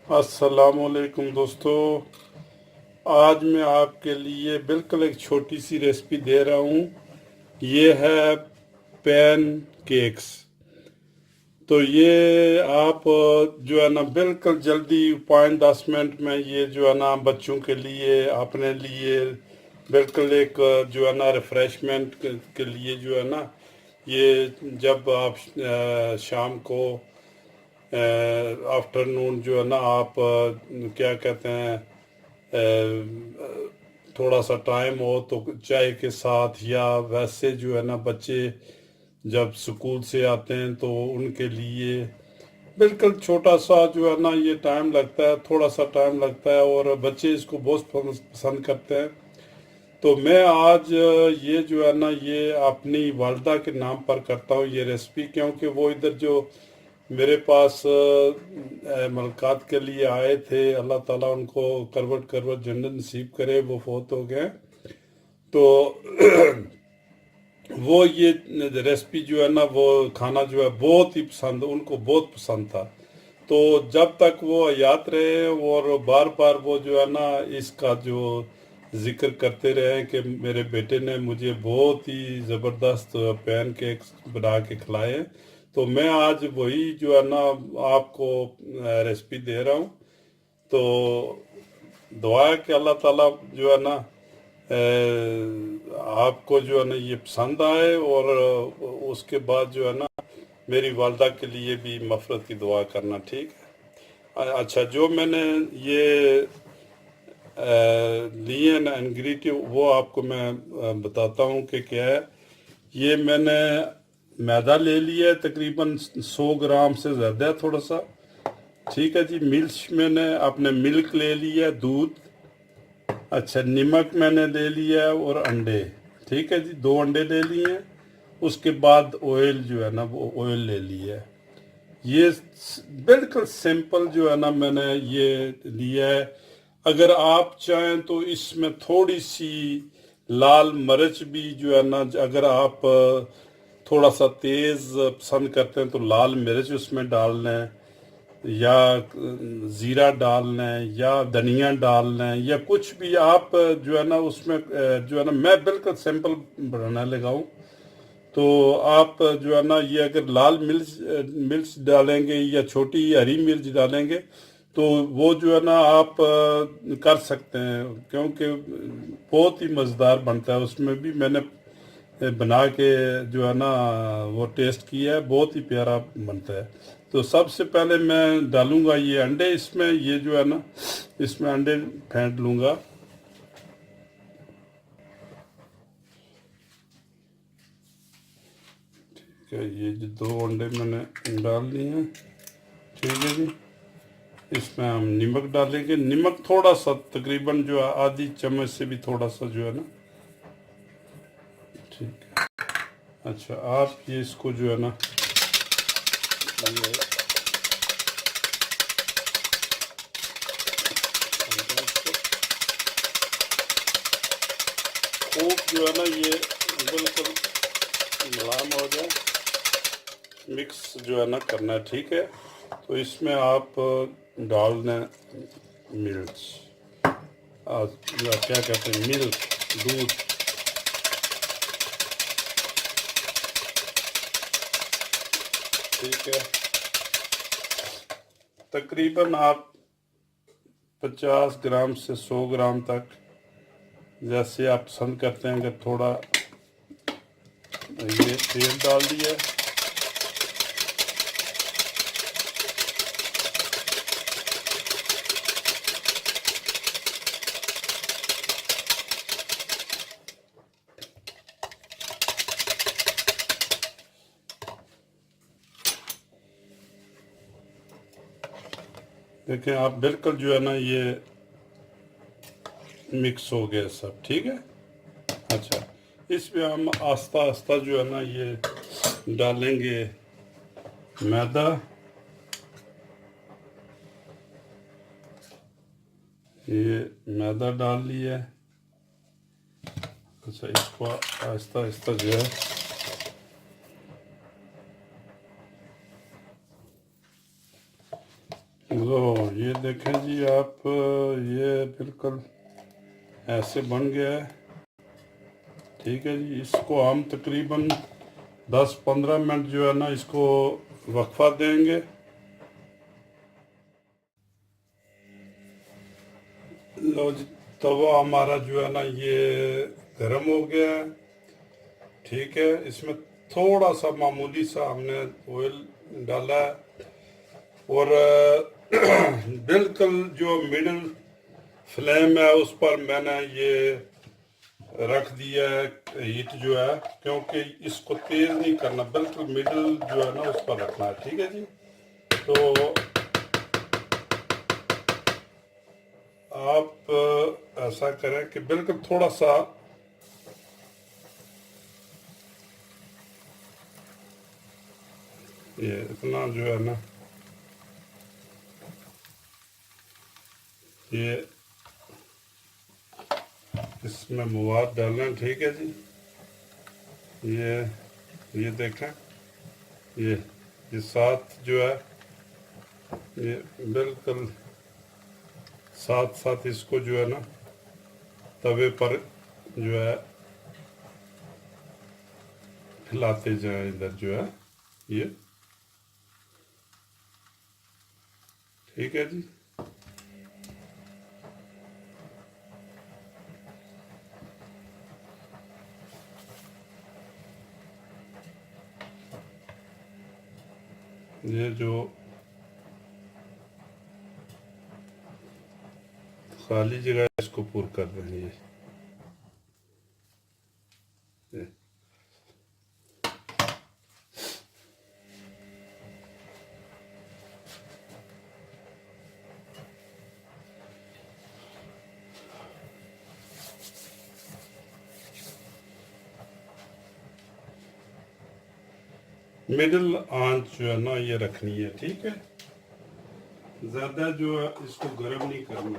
अस्सलामुअलैकुम दोस्तों। आज मैं आपके लिए बिल्कुल एक छोटी सी रेसिपी दे रहा हूँ। ये है पैन केक्स। तो ये आप जो है ना बिल्कुल जल्दी 5-10 मिनट में ये जो है ना बच्चों के लिए अपने लिए बिल्कुल एक जो है ना रिफ्रेशमेंट के लिए जो है ना ये जब आप शाम को आफ्टरनून जो है ना आप क्या कहते हैं थोड़ा सा टाइम हो तो चाय के साथ या वैसे जो है ना बच्चे जब स्कूल से आते हैं तो उनके लिए बिल्कुल छोटा सा जो है ना ये टाइम लगता है, थोड़ा सा टाइम लगता है और बच्चे इसको बहुत पसंद करते हैं। तो मैं आज ये जो है ना ये अपनी वालदा के नाम पर करता हूँ ये रेसिपी, क्योंकि वो इधर जो मेरे पास मुलाकात के लिए आए थे, अल्लाह ताला उनको करवट करवट जन्नत नसीब करे, वो फौत हो गए। तो वो ये रेसिपी जो है ना वो खाना जो है बहुत ही पसंद, उनको बहुत पसंद था। तो जब तक वो हयात रहे और बार बार वो जो है ना इसका जो जिक्र करते रहे कि मेरे बेटे ने मुझे बहुत ही ज़बरदस्त पैन केक्स बना के खिलाए। तो मैं आज वही जो है ना आपको रेसिपी दे रहा हूँ। तो दुआ है कि अल्लाह ताला जो है ना आपको जो है ना ये पसंद आए और उसके बाद जो है ना मेरी वालदा के लिए भी मफ़रत की दुआ करना, ठीक है। अच्छा, जो मैंने ये लिए ना इंग्रेडिएंट वो आपको मैं बताता हूँ कि क्या है। ये मैंने मैदा ले लिया है, तकरीबन 100 ग्राम से ज़्यादा है थोड़ा सा, ठीक है जी। मिल्क मैंने अपने मिल्क ले लिया, दूध। अच्छा, नमक मैंने ले लिया है और अंडे, ठीक है जी, 2 अंडे ले लिए हैं। उसके बाद ऑयल जो है ना वो ऑयल ले लिया है। ये बिल्कुल सिंपल जो है ना मैंने ये लिया है। अगर आप चाहें तो इसमें थोड़ी सी लाल मिर्च भी जो है ना, अगर आप थोड़ा सा तेज़ पसंद करते हैं तो लाल मिर्च उसमें डाल लें, या ज़ीरा डाल लें, या धनिया डाल लें, या कुछ भी आप जो है ना उसमें जो है ना मैं बिल्कुल सिंपल बनाने लगा हूँ। तो आप जो है ना ये अगर लाल मिर्च मिर्च डालेंगे या छोटी हरी मिर्च डालेंगे तो वो जो है ना आप कर सकते हैं, क्योंकि बहुत ही मज़ेदार बनता है। उसमें भी मैंने बना के जो है ना वो टेस्ट किया है, बहुत ही प्यारा बनता है। तो सबसे पहले मैं डालूंगा ये अंडे इसमें, ये जो है ना इसमें अंडे फेंट लूंगा। ये जो 2 अंडे मैंने डाल दिए हैं, ठीक है जी। इसमें हम नमक डालेंगे, नमक थोड़ा सा, तकरीबन जो है आधी चम्मच से भी थोड़ा सा जो है ना, ठीक है। अच्छा, आप ये इसको जो है ना खूब जो है ना ये बिल्कुल मुलायम हो जाए, मिक्स जो है ना करना है, ठीक है। तो इसमें आप डाल दें मिर्च, या क्या कहते हैं, मिल्क, दूध, ठीक है। तकरीबन आप 50 ग्राम से 100 ग्राम तक, जैसे आप पसंद करते हैं। अगर थोड़ा ये तेल डाल दिया, देखें आप बिल्कुल जो है ना ये मिक्स हो गया सब, ठीक है। अच्छा, इसमें हम आस्ता आस्ता जो है ना ये डालेंगे मैदा। ये मैदा डाल लिया। अच्छा, इसको आहिस्ता आहिस्ता जो है तो ये देखें जी आप, ये बिल्कुल ऐसे बन गया है। ठीक है जी, इसको हम तकरीबन 10-15 मिनट जो है ना इसको वक्फा देंगे। लो जी, तवा हमारा जो है ना ये गर्म हो गया है। ठीक है, इसमें थोड़ा सा मामूली सा हमने ऑयल डाला है और बिल्कुल जो मिडिल फ्लेम है उस पर मैंने ये रख दिया है हीट जो है, क्योंकि इसको तेज नहीं करना, बिल्कुल मिडिल जो है ना उस पर रखना है। ठीक है जी, तो आप ऐसा करें कि बिल्कुल थोड़ा सा ये इतना जो है ना ये इसमें मवाद डालना। ठीक है जी, ये देखें, ये साथ जो है ये बिल्कुल साथ साथ इसको जो है ना तवे पर जो है हिलाते जाएं। इधर जो है ये, ठीक है जी। ये जो खाली जगह है इसको पूर कर रहे हैं ये। मिडिल आंच जो है ना ये रखनी है। ठीक है, ज्यादा जो है इसको गर्म नहीं करना।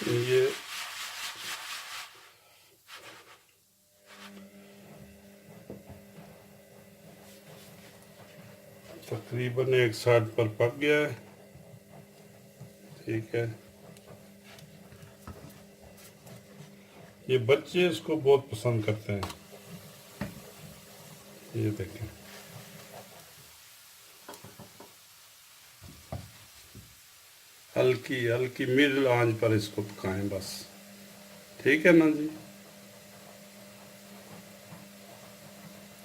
ये तकरीबन एक साइड पर पक गया है। ठीक है, ये बच्चे इसको बहुत पसंद करते हैं। ये देखें, हल्की हल्की मिडिल आंच पर इसको पकाएं बस। ठीक है ना जी,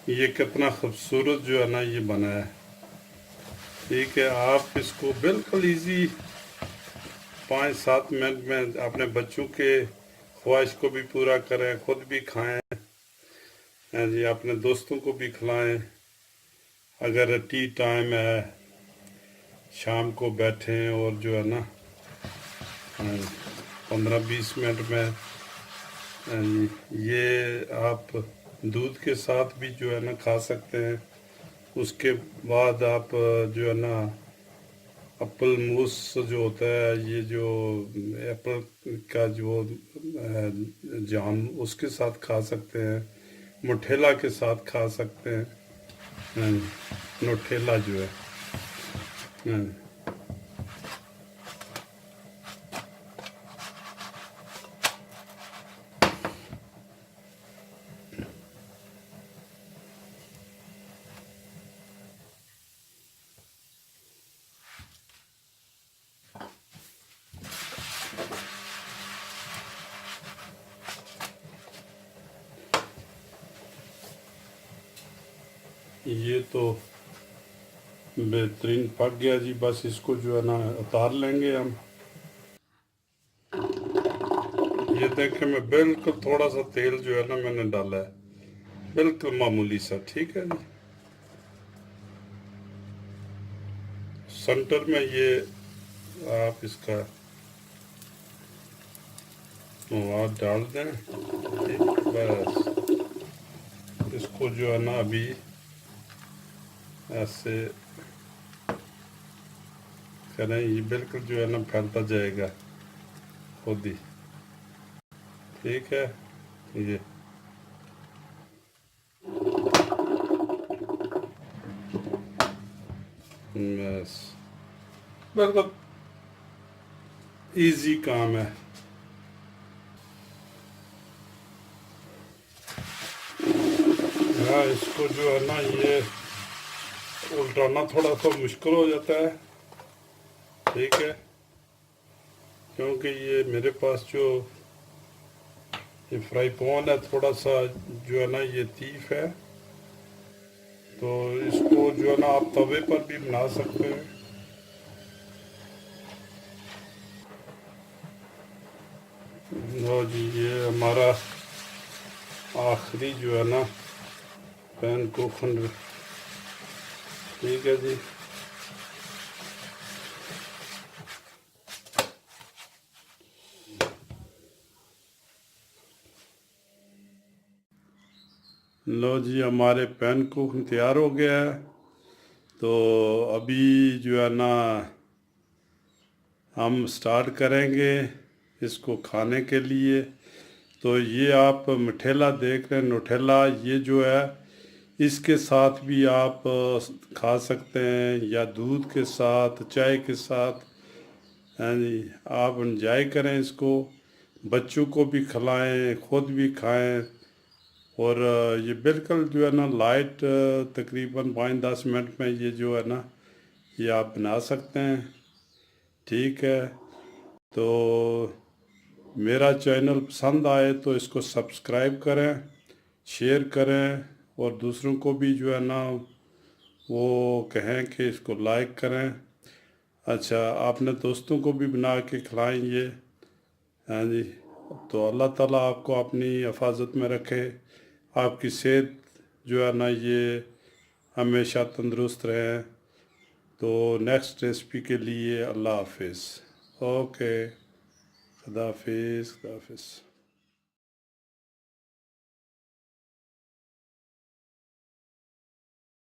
ये कितना खूबसूरत जो है ना ये बना है। ठीक है, आप इसको बिल्कुल इजी 5-7 मिनट में अपने बच्चों के ख्वाहिश को भी पूरा करें, खुद भी खाएं, हाँ जी, अपने दोस्तों को भी खिलाएं। अगर टी टाइम है, शाम को बैठें और जो है ना 15-20 मिनट में, हाँ जी, ये आप दूध के साथ भी जो है ना खा सकते हैं। उसके बाद आप जो है ना एप्पल मूस जो होता है, ये जो एप्पल का जो जाम उसके साथ खा सकते हैं, मोठेला के साथ खा सकते हैं। हाँ, नोटेला जो है, हाँ, ये तो बेहतरीन पक गया जी। बस इसको जो है ना उतार लेंगे हम। ये देखें, मैं बिल्कुल थोड़ा सा तेल जो है ना मैंने डाला है, बिल्कुल मामूली सा। ठीक है जी, सेंटर में ये आप इसका मवाद डाल दें। ठीक, बस इसको जो है ना अभी ऐसे करें, ये बिल्कुल जो है ना फैलता जाएगा खुद ही। ठीक है, ये बस बिल्कुल इजी काम है। हाँ, इसको जो है ना ये उल्टाना थोड़ा सा मुश्किल हो जाता है। ठीक है, क्योंकि ये मेरे पास जो ये फ्राई पैन है थोड़ा सा जो है ना ये तीफ है, तो इसको जो है ना आप तवे पर भी बना सकते हैं। लो जी, ये हमारा आखिरी जो है ना पैन को खंड। ठीक है जी, लो जी, हमारे पैन को तैयार हो गया है। तो अभी जो है ना हम स्टार्ट करेंगे इसको खाने के लिए। तो ये आप मठेला देख रहे हैं, नुटेला, ये जो है इसके साथ भी आप खा सकते हैं, या दूध के साथ, चाय के साथ। हाँ जी, आप इंजॉय करें इसको, बच्चों को भी खिलाएं, खुद भी खाएं। और ये बिल्कुल जो है ना लाइट, तकरीबन 5-10 मिनट में ये जो है ना ये आप बना सकते हैं। ठीक है, तो मेरा चैनल पसंद आए तो इसको सब्सक्राइब करें, शेयर करें, और दूसरों को भी जो है ना वो कहें कि इसको लाइक करें। अच्छा, आपने दोस्तों को भी बना के खिलाएं ये। हाँ जी, तो अल्लाह ताला आपको अपनी हिफाजत में रखे, आपकी सेहत जो है ना ये हमेशा तंदुरुस्त रहे। तो नेक्स्ट रेसिपी के लिए अल्लाह हाफिज़। ओके, खुदा हाफिज़, खुदा हाफिज़।